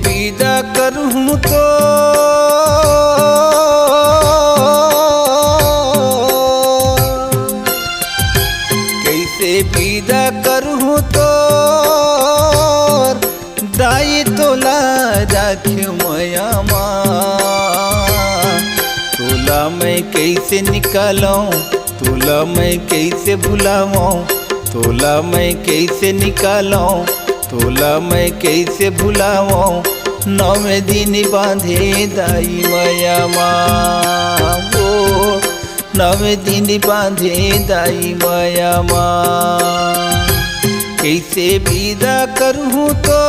विदा करूं तो कैसे विदा करूं तो दाई तोला राख्यो मया तोला मैं कैसे निकालूं, तोला मैं कैसे भुलाऊं, तोला मैं कैसे निकालूं, तोला मैं कैसे भुलाऊं। नौवे दिन बांधे दाई मया वो नौवे दिन बांधे दाई मया कैसे विदा करूं तो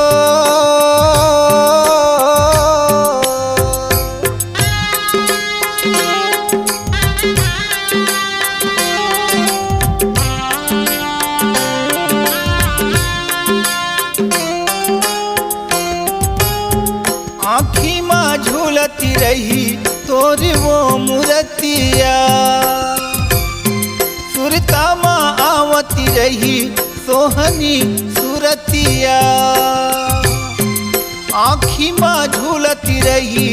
आँखी माँ झूलती रही तोरी वो मूर्तिया, सुरता माँ आवती रही सोहनी सूरतिया। आँखी माँ झूलती रही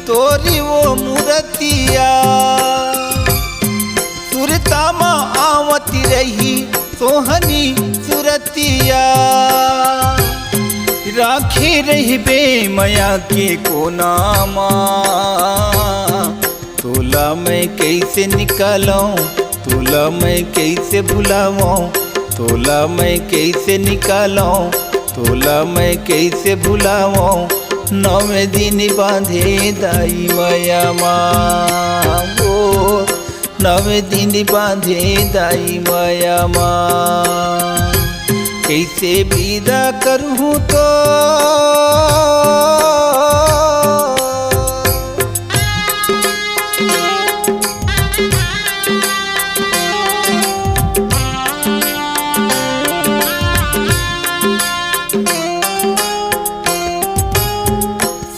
तोरी वो मूर्तिया, सुरता माँ आवती रही सोहनी सूरतिया। राखे रहबे मया के कोनामा, तोला मैं कैसे निकालूं, तोला मैं कैसे भुलाऊं, तोला मैं कैसे निकालूं, तोला मैं कैसे भुलाऊं। नौवे दिन बांधे दाई मया वो नौवे दिन बांधे दाई मया कैसे विदा करूं तो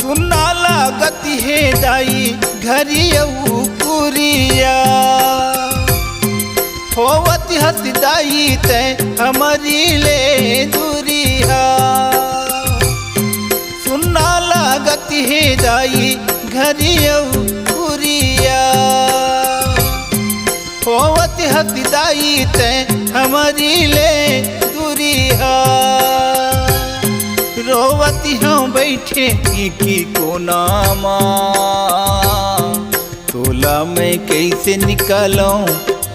सुनना लागती है दाई घरियऊ पुरिया, होवती हसी दाई ते हमारी ले दूरिया। सुनना लागती है दाई घरियऊ पुरिया, होवती हसी दाई ते हमारी ले दूरिया। रोवती हूँ बैठे की कोनामा, तोला मैं कैसे निकालूं,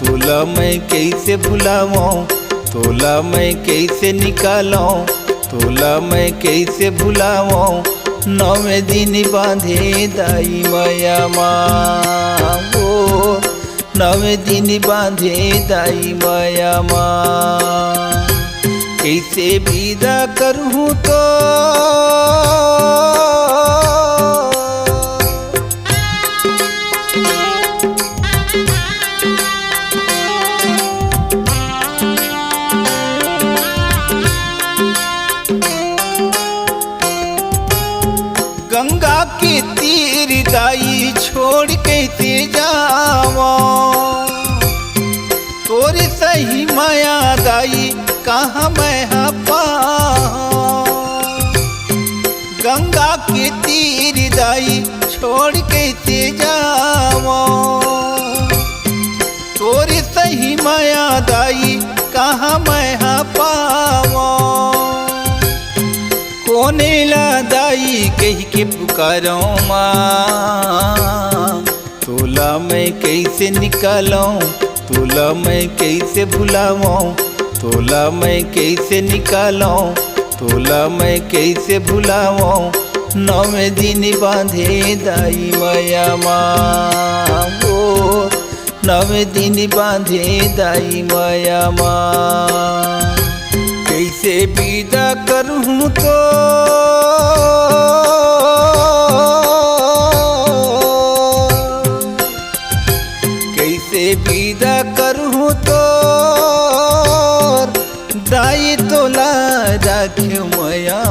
तोला मैं कैसे भुलाऊं, तोला मैं कैसे निकालूं, तोला मैं कैसे भुलाऊं। नौवे दिन बांधे दाई मया वो नौवे दिन बांधे दाई मया कैसे विदा करूं तो गंगा के तीर दाई छोड़ कैसे जावा, तोरे सही माया दाई कहाँ मैं पाऊं। गंगा के तीर दाई छोड़ कैसे जावा, तोरे सही माया दाई कहाँ मैं पाऊं। कोने ला दाई कह के पुकारो माँ, तोला मैं कैसे निकालूं, तोला मैं कैसे भुलाऊं, तोला मैं कैसे निकालूं, तोला मैं कैसे भुलाऊं। नौवे दिन बांधे दाई मया वो नौवे दिन बांधे दाई मया कैसे विदा करूं तो कैसे विदा करूं तो दाई तोला राख्यो मया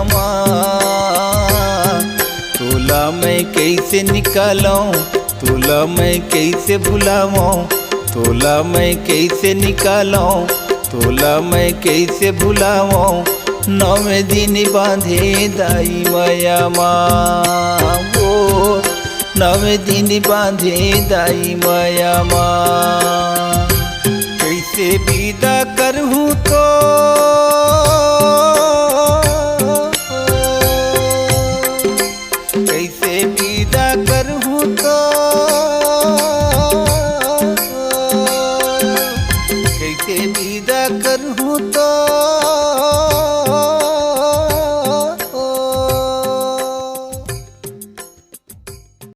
तोला मैं कैसे निकालूं, तोला मैं कैसे भुलाऊं, तोला मैं कैसे निकालूं, तोला मैं कैसे भुलाऊं। नवे दिन बांधे दाई माया माँ वो नवे दिन बांधे दाई माया माँ। कैसे विदा करहूँ तो